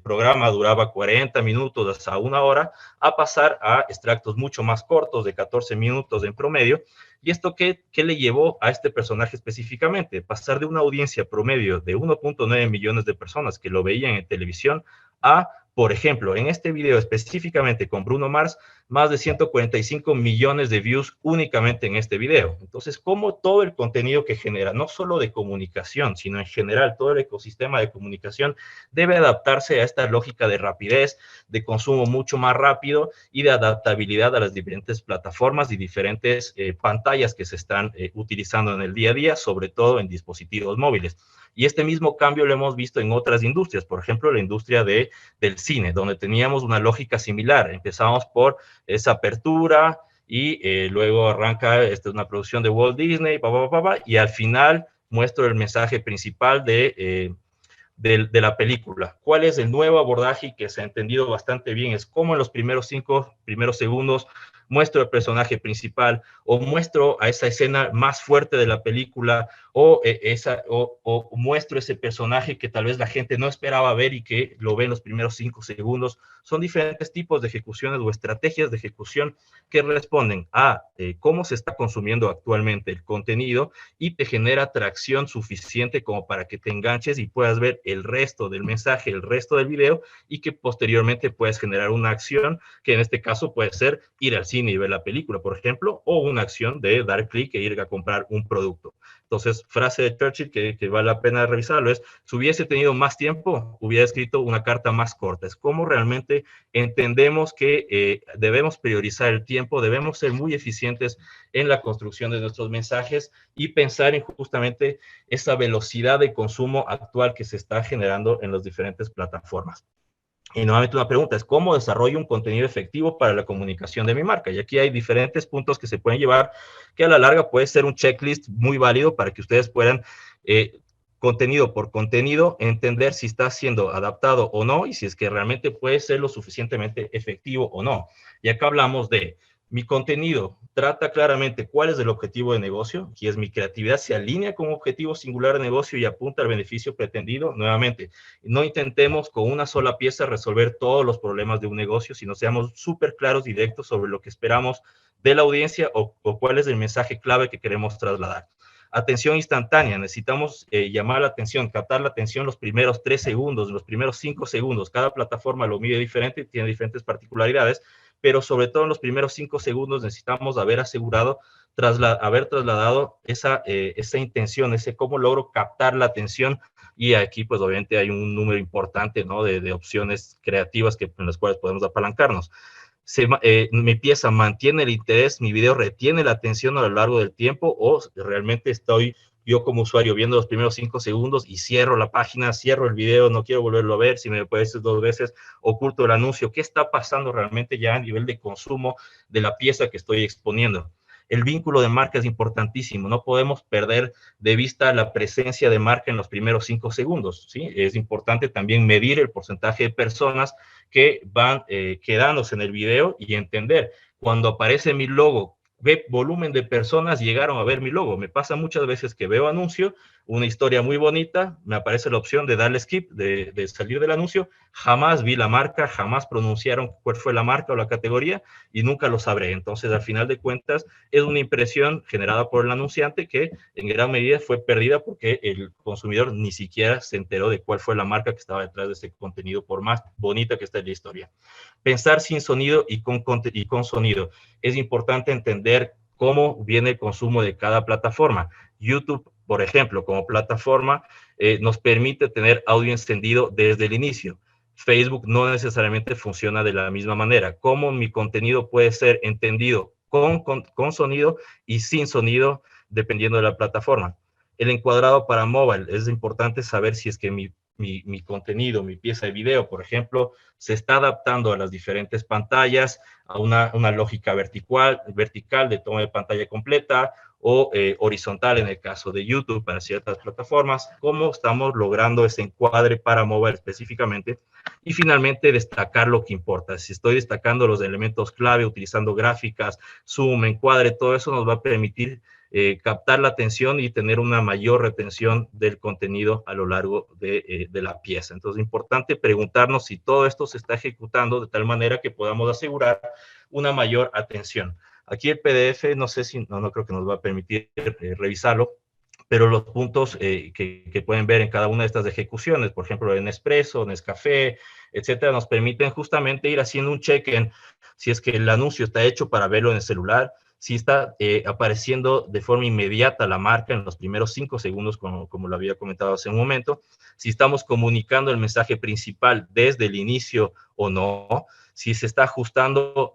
S2: programa duraba 40 minutos hasta 1 hora, a pasar a extractos mucho más cortos, de 14 minutos en promedio. ¿Y esto qué le llevó a este personaje específicamente? Pasar de una audiencia promedio de 1.9 millones de personas que lo veían en televisión a, por ejemplo, en este video específicamente con Bruno Mars, más de 145 millones de views únicamente en este video. Entonces, como todo el contenido que genera, no solo de comunicación, sino en general todo el ecosistema de comunicación, debe adaptarse a esta lógica de rapidez, de consumo mucho más rápido y de adaptabilidad a las diferentes plataformas y diferentes pantallas que se están utilizando en el día a día, sobre todo en dispositivos móviles. Y este mismo cambio lo hemos visto en otras industrias, por ejemplo, la industria del cine, donde teníamos una lógica similar. Empezamos por esa apertura y luego arranca una producción de Walt Disney, y al final muestro el mensaje principal de la película. ¿Cuál es el nuevo abordaje que se ha entendido bastante bien? Es cómo en los primeros 5 segundos muestro el personaje principal, o muestro a esa escena más fuerte de la película, o muestro ese personaje que tal vez la gente no esperaba ver y que lo ve en los primeros 5 segundos. Son diferentes tipos de ejecuciones o estrategias de ejecución que responden a cómo se está consumiendo actualmente el contenido, y te genera atracción suficiente como para que te enganches y puedas ver el resto del mensaje, el resto del video, y que posteriormente puedes generar una acción, que en este caso puede ser ir al cine y ver la película, por ejemplo, o una acción de dar clic e ir a comprar un producto. Entonces, frase de Churchill que vale la pena revisarlo es: si hubiese tenido más tiempo, hubiera escrito una carta más corta. Es como realmente entendemos que debemos priorizar el tiempo, debemos ser muy eficientes en la construcción de nuestros mensajes y pensar en justamente esa velocidad de consumo actual que se está generando en las diferentes plataformas. Y nuevamente una pregunta es: ¿cómo desarrollo un contenido efectivo para la comunicación de mi marca? Y aquí hay diferentes puntos que se pueden llevar, que a la larga puede ser un checklist muy válido para que ustedes puedan, contenido por contenido, entender si está siendo adaptado o no, y si es que realmente puede ser lo suficientemente efectivo o no. Y acá hablamos de Mi contenido trata claramente cuál es el objetivo de negocio, que es mi creatividad, se alinea con un objetivo singular de negocio y apunta al beneficio pretendido. Nuevamente, no intentemos con una sola pieza resolver todos los problemas de un negocio, sino seamos súper claros y directos sobre lo que esperamos de la audiencia o cuál es el mensaje clave que queremos trasladar. Atención instantánea, necesitamos llamar la atención, captar la atención los primeros 3 segundos, los primeros 5 segundos. Cada plataforma lo mide diferente, tiene diferentes particularidades, pero sobre todo en los primeros 5 segundos necesitamos haber asegurado, haber trasladado esa intención, ese cómo logro captar la atención, y aquí pues obviamente hay un número importante, ¿no?, de opciones creativas en las cuales podemos apalancarnos. Mi pieza mantiene el interés, mi video retiene la atención a lo largo del tiempo, o realmente estoy yo como usuario viendo los primeros 5 segundos y cierro la página, cierro el video, no quiero volverlo a ver, si me aparece 2 veces, oculto el anuncio. ¿Qué está pasando realmente ya a nivel de consumo de la pieza que estoy exponiendo? El vínculo de marca es importantísimo, no podemos perder de vista la presencia de marca en los primeros 5 segundos, ¿sí? Es importante también medir el porcentaje de personas que van quedándose en el video y entender, cuando aparece mi logo, ¿qué volumen de personas llegaron a ver mi logo? Me pasa muchas veces que veo anuncio, una historia muy bonita, me aparece la opción de darle skip, de salir del anuncio, jamás vi la marca, jamás pronunciaron cuál fue la marca o la categoría y nunca lo sabré. Entonces, al final de cuentas, es una impresión generada por el anunciante que en gran medida fue perdida porque el consumidor ni siquiera se enteró de cuál fue la marca que estaba detrás de ese contenido, por más bonita que esté la historia. Pensar sin sonido y con sonido. Es importante entender cómo viene el consumo de cada plataforma. YouTube, por ejemplo, como plataforma, nos permite tener audio encendido desde el inicio. Facebook no necesariamente funciona de la misma manera. ¿Cómo mi contenido puede ser entendido con sonido y sin sonido, dependiendo de la plataforma? El encuadrado para mobile. Es importante saber si es que mi contenido, mi pieza de video, por ejemplo, se está adaptando a las diferentes pantallas, a una lógica vertical de toma de pantalla completa, o horizontal en el caso de YouTube para ciertas plataformas. ¿Cómo estamos logrando ese encuadre para mobile específicamente? Y finalmente, destacar lo que importa. Si estoy destacando los elementos clave, utilizando gráficas, zoom, encuadre, todo eso nos va a permitir captar la atención y tener una mayor retención del contenido a lo largo de la pieza. Entonces, es importante preguntarnos si todo esto se está ejecutando de tal manera que podamos asegurar una mayor atención. Aquí el PDF, no sé si, no creo que nos va a permitir revisarlo, pero los puntos que pueden ver en cada una de estas ejecuciones, por ejemplo, en Nespresso, Nescafé, etcétera, nos permiten justamente ir haciendo un check en si es que el anuncio está hecho para verlo en el celular, si está apareciendo de forma inmediata la marca en los primeros 5 segundos, como lo había comentado hace un momento, si estamos comunicando el mensaje principal desde el inicio o no, si se está ajustando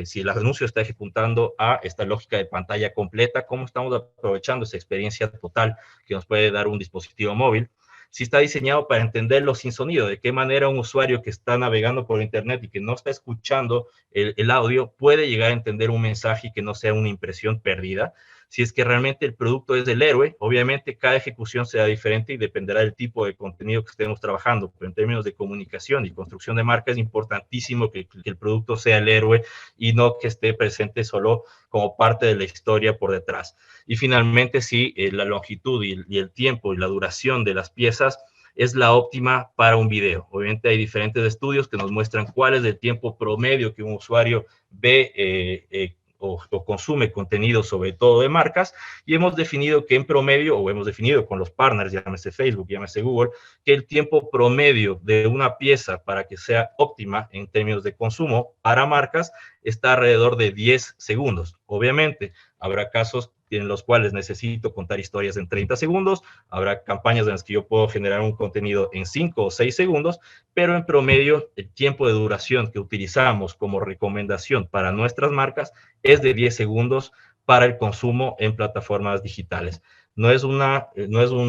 S2: si el anuncio está ejecutando a esta lógica de pantalla completa, cómo estamos aprovechando esa experiencia total que nos puede dar un dispositivo móvil, si está diseñado para entenderlo sin sonido, de qué manera un usuario que está navegando por internet y que no está escuchando el audio puede llegar a entender un mensaje y que no sea una impresión perdida. Si es que realmente el producto es del héroe, obviamente cada ejecución será diferente y dependerá del tipo de contenido que estemos trabajando, pero en términos de comunicación y construcción de marca es importantísimo que el producto sea el héroe y no que esté presente solo como parte de la historia por detrás. Y finalmente, si la longitud y el tiempo y la duración de las piezas es la óptima para un video. Obviamente hay diferentes estudios que nos muestran cuál es el tiempo promedio que un usuario ve o consume contenido, sobre todo de marcas, y hemos definido que en promedio, o hemos definido con los partners, llámese Facebook, llámese Google, que el tiempo promedio de una pieza para que sea óptima en términos de consumo para marcas está alrededor de 10 segundos. Obviamente, habrá casos en los cuales necesito contar historias en 30 segundos, habrá campañas en las que yo puedo generar un contenido en 5 o 6 segundos, pero en promedio el tiempo de duración que utilizamos como recomendación para nuestras marcas es de 10 segundos para el consumo en plataformas digitales. No es un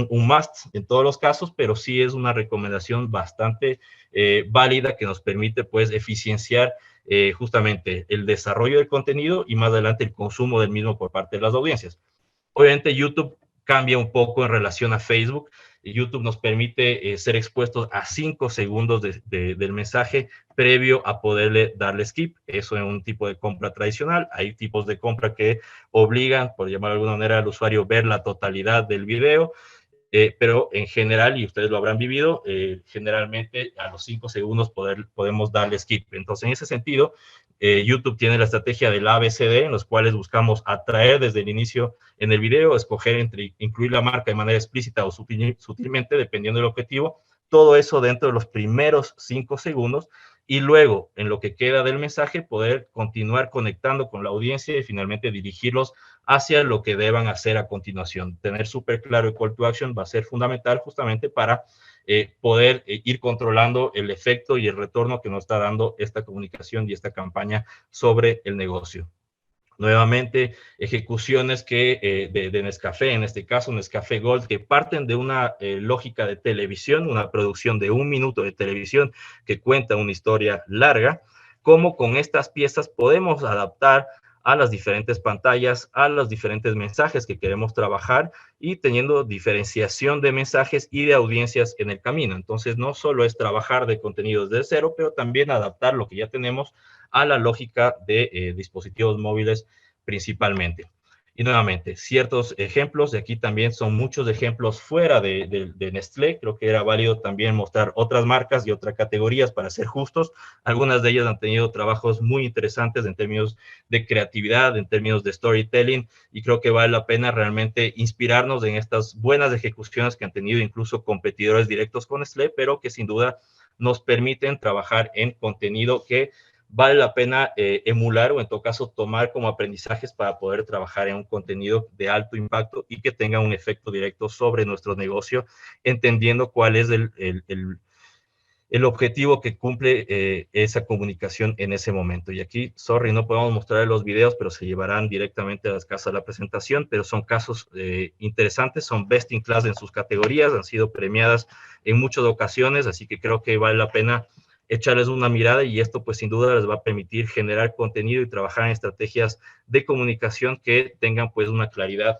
S2: must en todos los casos, pero sí es una recomendación bastante válida que nos permite pues eficienciar justamente el desarrollo del contenido y más adelante el consumo del mismo por parte de las audiencias. Obviamente YouTube cambia un poco en relación a Facebook. YouTube nos permite ser expuestos a 5 segundos del mensaje previo a poderle darle skip. Eso en un tipo de compra tradicional. Hay tipos de compra que obligan, por llamar de alguna manera, al usuario a ver la totalidad del video. Pero en general, y ustedes lo habrán vivido, generalmente a los 5 segundos podemos darle skip. Entonces, en ese sentido, YouTube tiene la estrategia del ABCD, en los cuales buscamos atraer desde el inicio en el video, escoger entre incluir la marca de manera explícita o sutilmente, dependiendo del objetivo, todo eso dentro de los primeros 5 segundos, y luego, en lo que queda del mensaje, poder continuar conectando con la audiencia y finalmente dirigirlos hacia lo que deban hacer a continuación. Tener súper claro el call to action va a ser fundamental justamente para poder ir controlando el efecto y el retorno que nos está dando esta comunicación y esta campaña sobre el negocio. Nuevamente, ejecuciones de Nescafé, en este caso Nescafé Gold, que parten de una lógica de televisión, una producción de 1 minuto de televisión que cuenta una historia larga, cómo con estas piezas podemos adaptar a las diferentes pantallas, a los diferentes mensajes que queremos trabajar y teniendo diferenciación de mensajes y de audiencias en el camino. Entonces, no solo es trabajar de contenidos de cero, pero también adaptar lo que ya tenemos a la lógica de dispositivos móviles principalmente. Y nuevamente, ciertos ejemplos, de aquí también son muchos ejemplos fuera de Nestlé. Creo que era válido también mostrar otras marcas y otras categorías para ser justos. Algunas de ellas han tenido trabajos muy interesantes en términos de creatividad, en términos de storytelling, y creo que vale la pena realmente inspirarnos en estas buenas ejecuciones que han tenido incluso competidores directos con Nestlé, pero que sin duda nos permiten trabajar en contenido que vale la pena emular o en todo caso tomar como aprendizajes para poder trabajar en un contenido de alto impacto y que tenga un efecto directo sobre nuestro negocio, entendiendo cuál es el objetivo que cumple esa comunicación en ese momento. Y aquí, sorry, no podemos mostrar los videos, pero se llevarán directamente a las casas de la presentación, pero son casos interesantes, son best in class en sus categorías, han sido premiadas en muchas ocasiones, así que creo que vale la pena echarles una mirada y esto pues sin duda les va a permitir generar contenido y trabajar en estrategias de comunicación que tengan pues una claridad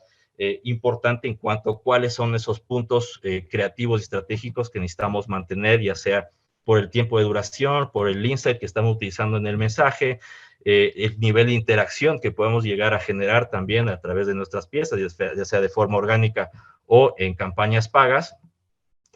S2: importante en cuanto a cuáles son esos puntos creativos y estratégicos que necesitamos mantener, ya sea por el tiempo de duración, por el insight que estamos utilizando en el mensaje, el nivel de interacción que podemos llegar a generar también a través de nuestras piezas, ya sea de forma orgánica o en campañas pagas,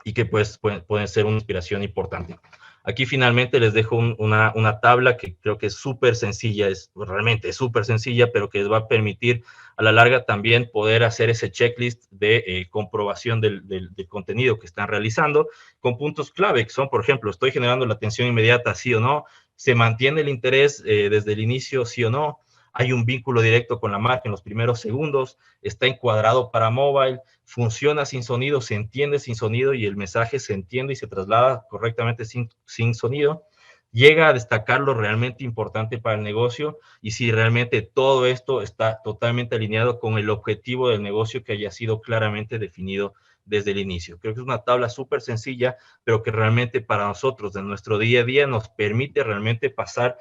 S2: y que pues pueden ser una inspiración importante. Aquí finalmente les dejo una tabla que creo que es súper sencilla, realmente súper sencilla, pero que les va a permitir a la larga también poder hacer ese checklist de comprobación del contenido que están realizando, con puntos clave que son, por ejemplo, estoy generando la atención inmediata, sí o no, se mantiene el interés desde el inicio, sí o no, hay un vínculo directo con la marca en los primeros segundos, está encuadrado para mobile, funciona sin sonido, se entiende sin sonido y el mensaje se entiende y se traslada correctamente sin sonido, llega a destacar lo realmente importante para el negocio y si realmente todo esto está totalmente alineado con el objetivo del negocio que haya sido claramente definido desde el inicio. Creo que es una tabla súper sencilla, pero que realmente para nosotros, en nuestro día a día, nos permite realmente pasar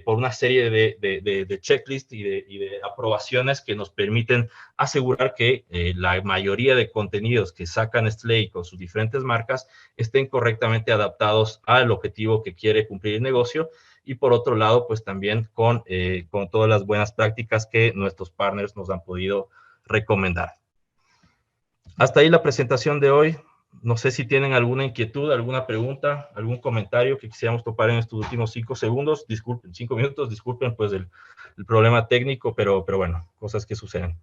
S2: por una serie de checklists y de aprobaciones que nos permiten asegurar que la mayoría de contenidos que sacan Nestlé con sus diferentes marcas estén correctamente adaptados al objetivo que quiere cumplir el negocio y por otro lado, pues también con todas las buenas prácticas que nuestros partners nos han podido recomendar. Hasta ahí la presentación de hoy. No sé si tienen alguna inquietud, alguna pregunta, algún comentario que quisiéramos topar en estos últimos 5 segundos. Disculpen, 5 minutos, disculpen pues el problema técnico, pero bueno, cosas que suceden.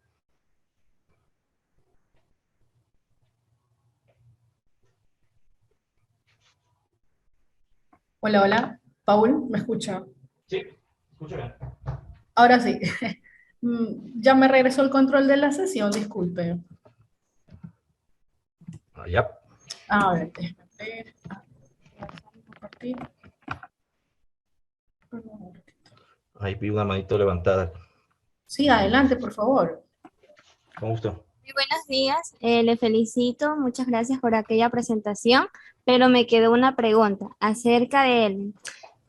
S1: Hola, hola. Paul, ¿me escucha?
S2: Sí, escúchame.
S1: Ahora sí. Ya me regresó el control de la sesión, disculpe.
S2: Ya.
S1: A ver, déjame ver. Compartir.
S2: Ahí vi una manito levantada.
S1: Sí, adelante, por favor.
S2: Con gusto.
S3: Muy buenos días, le felicito, muchas gracias por aquella presentación, pero me quedó una pregunta acerca de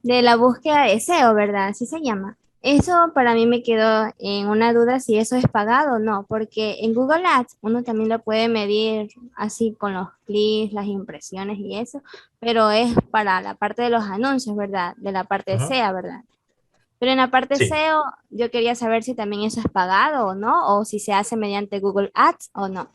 S3: la búsqueda de SEO, ¿verdad? Así se llama. Eso para mí me quedó en una duda si eso es pagado o no, porque en Google Ads uno también lo puede medir así con los clics, las impresiones y eso, pero es para la parte de los anuncios, ¿verdad? De la parte de
S2: Ujú.
S3: SEA, ¿verdad? Pero en la parte
S2: Sí.
S3: SEO yo quería saber si también eso es pagado o no, o si se hace mediante Google Ads o no.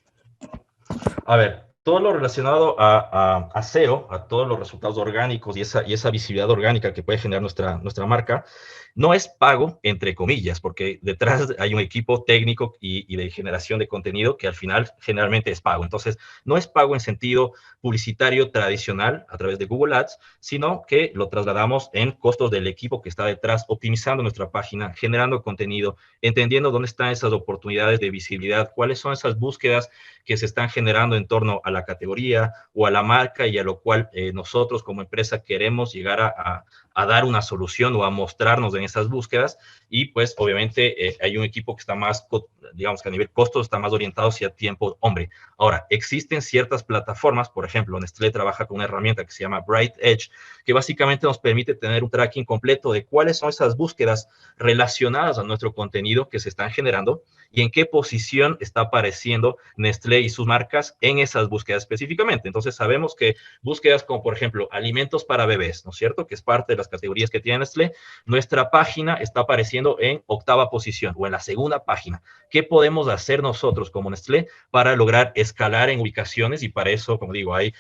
S2: A ver, todo lo relacionado a SEO, a todos los resultados orgánicos y esa visibilidad orgánica que puede generar nuestra marca, no es pago, entre comillas, porque detrás hay un equipo técnico y de generación de contenido que al final generalmente es pago. Entonces, no es pago en sentido publicitario tradicional a través de Google Ads, sino que lo trasladamos en costos del equipo que está detrás, optimizando nuestra página, generando contenido, entendiendo dónde están esas oportunidades de visibilidad, cuáles son esas búsquedas que se están generando en torno a la categoría o a la marca y a lo cual nosotros como empresa queremos llegar a dar una solución o a mostrarnos en esas búsquedas. Y pues obviamente hay un equipo que está más, digamos que a nivel costo está más orientado hacia tiempo hombre. Ahora, existen ciertas plataformas, por ejemplo, Nestlé trabaja con una herramienta que se llama Bright Edge, que básicamente nos permite tener un tracking completo de cuáles son esas búsquedas relacionadas a nuestro contenido que se están generando y en qué posición está apareciendo Nestlé y sus marcas en esas búsquedas específicamente. Entonces sabemos que búsquedas como, por ejemplo, alimentos para bebés, ¿no es cierto? Que es parte de las categorías que tiene Nestlé. Nuestra página está apareciendo en 8ª posición o en la 2ª página. ¿Qué podemos hacer nosotros como Nestlé para lograr escalar en ubicaciones? Y para eso, como digo, hay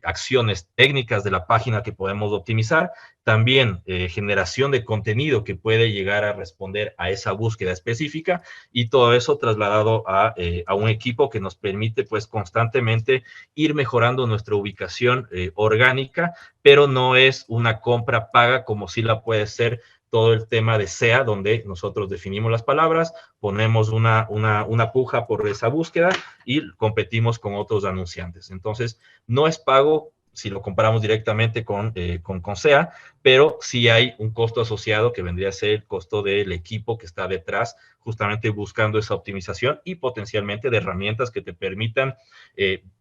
S2: acciones técnicas de la página que podemos optimizar, también generación de contenido que puede llegar a responder a esa búsqueda específica y todo eso trasladado a un equipo que nos permite pues constantemente ir mejorando nuestra ubicación orgánica, pero no es una compra paga como sí la puede ser todo el tema de SEA, donde nosotros definimos las palabras, ponemos una puja por esa búsqueda y competimos con otros anunciantes. Entonces, no es pago si lo comparamos directamente con SEA, pero sí hay un costo asociado que vendría a ser el costo del equipo que está detrás, justamente buscando esa optimización y potencialmente de herramientas que te permitan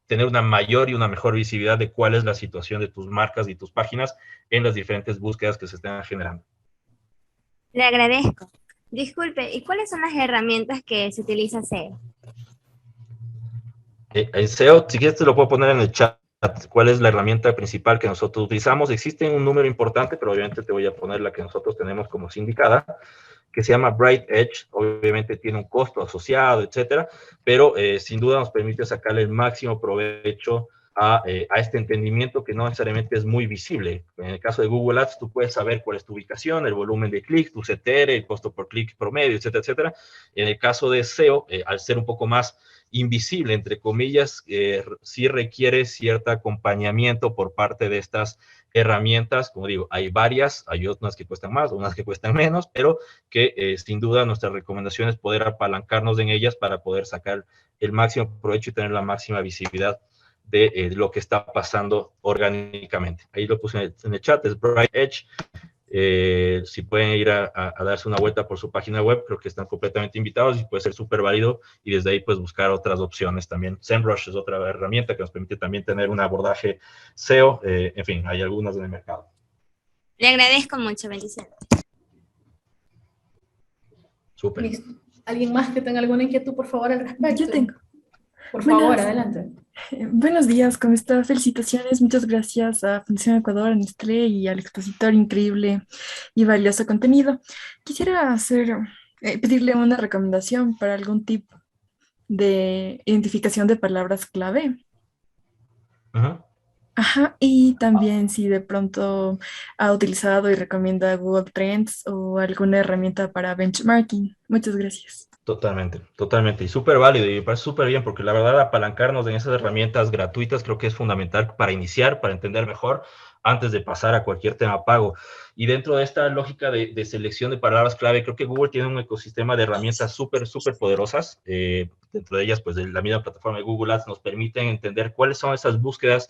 S2: tener una mayor y una mejor visibilidad de cuál es la situación de tus marcas y tus páginas en las diferentes búsquedas que se están generando.
S3: Le agradezco. Disculpe, ¿y cuáles son las herramientas que se utiliza SEO?
S2: El SEO, si quieres te lo puedo poner en el chat, cuál es la herramienta principal que nosotros utilizamos. Existe un número importante, pero obviamente te voy a poner la que nosotros tenemos como sindicada, que se llama Bright Edge. Obviamente tiene un costo asociado, etcétera, pero sin duda nos permite sacarle el máximo provecho a este entendimiento que no necesariamente es muy visible. En el caso de Google Ads, tú puedes saber cuál es tu ubicación, el volumen de clics, tu CTR, el costo por clic promedio, etcétera, etcétera. En el caso de SEO, al ser un poco más invisible, entre comillas, sí requiere cierto acompañamiento por parte de estas herramientas. Como digo, hay varias, hay unas que cuestan más, unas que cuestan menos, pero que sin duda nuestra recomendación es poder apalancarnos en ellas para poder sacar el máximo provecho y tener la máxima visibilidad de lo que está pasando orgánicamente. Ahí lo puse en el chat, es Bright Edge. Si pueden ir a darse una vuelta por su página web, creo que están completamente invitados y puede ser súper válido y desde ahí pues buscar otras opciones también. SEMrush es otra herramienta que nos permite también tener un abordaje SEO, en fin, hay algunas en el mercado.
S3: Le agradezco mucho, bendiciones.
S2: Súper.
S1: Listo. ¿Alguien más que tenga alguna inquietud, por favor, al respecto?
S4: Yo tengo.
S1: Por favor,
S4: Buenas.
S1: adelante.
S4: Buenos días, ¿cómo está? Felicitaciones, muchas gracias a Fundación Ecuador, a Nestlé y al expositor increíble y valioso contenido. Quisiera pedirle una recomendación para algún tipo de identificación de palabras clave.
S2: Uh-huh.
S4: Ajá, y también si de pronto ha utilizado y recomienda Google Trends o alguna herramienta para benchmarking. Muchas gracias.
S2: Totalmente, totalmente. Y súper válido y me parece súper bien porque la verdad apalancarnos en esas herramientas gratuitas creo que es fundamental para iniciar, para entender mejor antes de pasar a cualquier tema pago. Y dentro de esta lógica de selección de palabras clave, creo que Google tiene un ecosistema de herramientas súper, súper poderosas. Dentro de ellas, pues de la misma plataforma de Google Ads nos permiten entender cuáles son esas búsquedas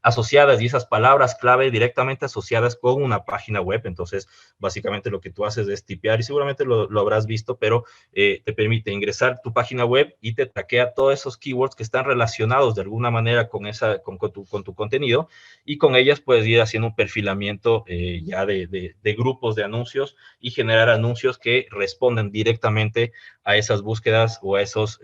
S2: asociadas y esas palabras clave directamente asociadas con una página web. Entonces, básicamente lo que tú haces es tipear, y seguramente lo habrás visto, pero te permite ingresar tu página web y te traquea todos esos keywords que están relacionados de alguna manera con tu contenido, y con ellas puedes ir haciendo un perfilamiento ya de grupos de anuncios y generar anuncios que responden directamente a esas búsquedas o a esas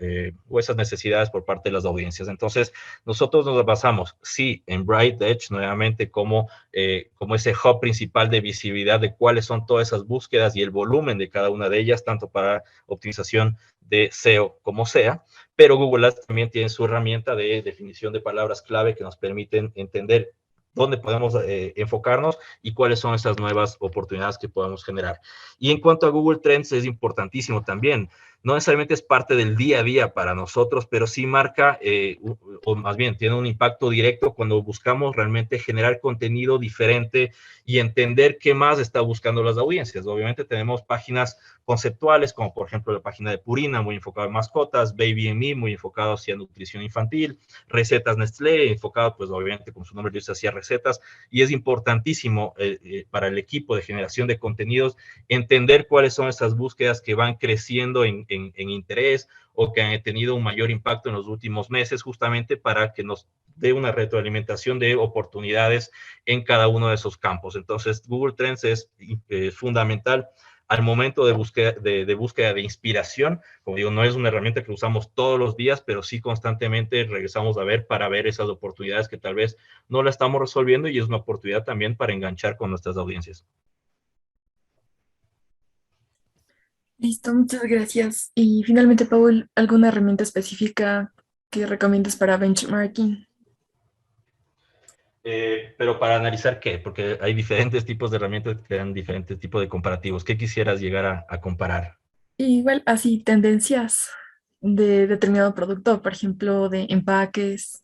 S2: necesidades por parte de las audiencias. Entonces, nosotros nos basamos, sí, en Bright Edge, nuevamente, como ese hub principal de visibilidad de cuáles son todas esas búsquedas y el volumen de cada una de ellas, tanto para optimización de SEO como SEA, pero Google Ads también tiene su herramienta de definición de palabras clave que nos permiten entender dónde podemos enfocarnos y cuáles son esas nuevas oportunidades que podemos generar. Y en cuanto a Google Trends, es importantísimo también. No necesariamente es parte del día a día para nosotros, pero sí marca, o más bien tiene un impacto directo cuando buscamos realmente generar contenido diferente y entender qué más está buscando las audiencias. Obviamente tenemos páginas conceptuales, como por ejemplo la página de Purina, muy enfocada en mascotas, Baby and Me, muy enfocado hacia nutrición infantil, Recetas Nestlé, enfocado pues obviamente, como su nombre dice, hacia recetas, y es importantísimo para el equipo de generación de contenidos entender cuáles son esas búsquedas que van creciendo en interés o que han tenido un mayor impacto en los últimos meses, justamente para que nos dé una retroalimentación de oportunidades en cada uno de esos campos. Entonces, Google Trends es fundamental al momento de búsqueda de inspiración. Como digo, no es una herramienta que usamos todos los días, pero sí constantemente regresamos a ver para ver esas oportunidades que tal vez no la estamos resolviendo, y es una oportunidad también para enganchar con nuestras audiencias.
S4: Listo, muchas gracias. Y finalmente, Paul, ¿alguna herramienta específica que recomiendes para benchmarking?
S2: Pero para analizar qué, porque hay diferentes tipos de herramientas que dan diferentes tipos de comparativos. ¿Qué quisieras llegar a comparar?
S4: Igual, así, tendencias de determinado producto, por ejemplo, de empaques,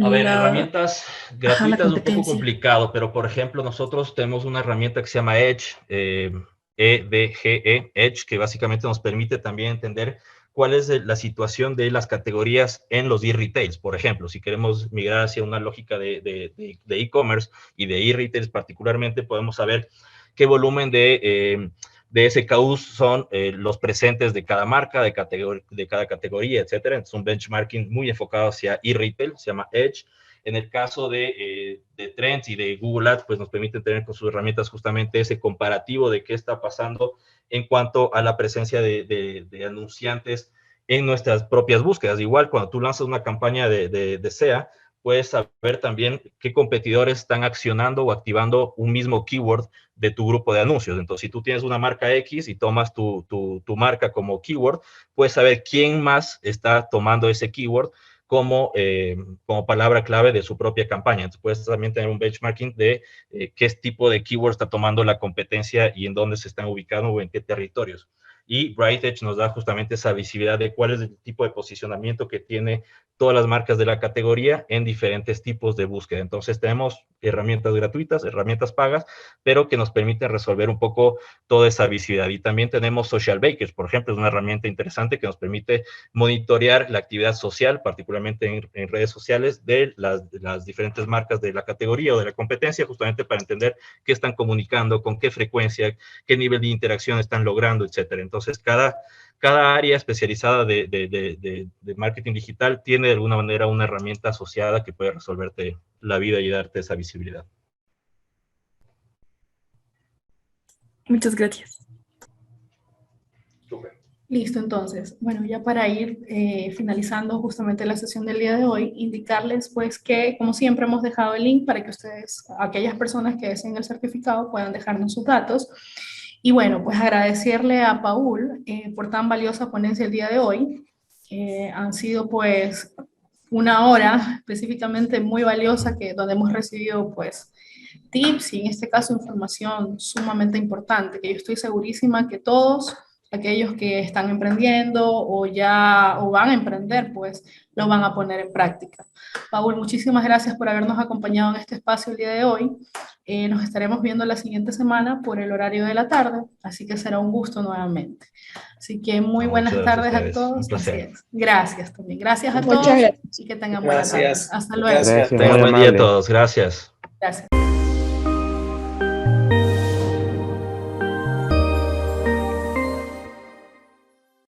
S2: A ver,
S4: la,
S2: herramientas
S4: la
S2: gratuitas es un poco
S4: competencia.
S2: complicado, pero por ejemplo, nosotros tenemos una herramienta que se llama Edge, EDGE, Edge, que básicamente nos permite también entender cuál es la situación de las categorías en los e-retails. Por ejemplo, si queremos migrar hacia una lógica de e-commerce y de e-retails particularmente, podemos saber qué volumen de SKUs son los presentes de cada marca, de cada categoría, etcétera. Es un benchmarking muy enfocado hacia e-retail, se llama Edge. En el caso de Trends y de Google Ads, pues nos permiten tener con sus herramientas justamente ese comparativo de qué está pasando en cuanto a la presencia de anunciantes en nuestras propias búsquedas. Igual, cuando tú lanzas una campaña de SEA, puedes saber también qué competidores están accionando o activando un mismo keyword de tu grupo de anuncios. Entonces, si tú tienes una marca X y tomas tu marca como keyword, puedes saber quién más está tomando ese keyword como palabra clave de su propia campaña. Entonces, puedes también tener un benchmarking de qué tipo de keyword está tomando la competencia y en dónde se están ubicando o en qué territorios. Y Bright Edge nos da justamente esa visibilidad de cuál es el tipo de posicionamiento que tiene todas las marcas de la categoría en diferentes tipos de búsqueda. Entonces tenemos herramientas gratuitas, herramientas pagas, pero que nos permiten resolver un poco toda esa visibilidad. Y también tenemos Social Bakers, por ejemplo, es una herramienta interesante que nos permite monitorear la actividad social, particularmente en redes sociales, de las diferentes marcas de la categoría o de la competencia, justamente para entender qué están comunicando, con qué frecuencia, qué nivel de interacción están logrando, etcétera. Entonces, cada área especializada de marketing digital tiene de alguna manera una herramienta asociada que puede resolverte la vida y darte esa visibilidad.
S4: Muchas gracias.
S2: Súper.
S1: Listo, entonces, bueno, ya para ir finalizando justamente la sesión del día de hoy, indicarles pues que, como siempre, hemos dejado el link para que ustedes, aquellas personas que deseen el certificado, puedan dejarnos sus datos. Y bueno, pues agradecerle a Paul por tan valiosa ponencia el día de hoy. Han sido pues una hora específicamente muy valiosa donde hemos recibido pues tips y en este caso información sumamente importante que yo estoy segurísima que todos aquellos que están emprendiendo o van a emprender, pues lo van a poner en práctica. Paul, muchísimas gracias por habernos acompañado en este espacio el día de hoy. Nos estaremos viendo la siguiente semana por el horario de la tarde, así que será un gusto nuevamente. Así que muy buenas tardes a todos.
S2: Un placer.
S1: Gracias también. Gracias a
S6: Muchas
S1: todos
S6: gracias.
S1: y que tengan buenas tardes. Hasta luego.
S5: Gracias.
S2: Tengan buen día a todos. Gracias.
S1: Gracias.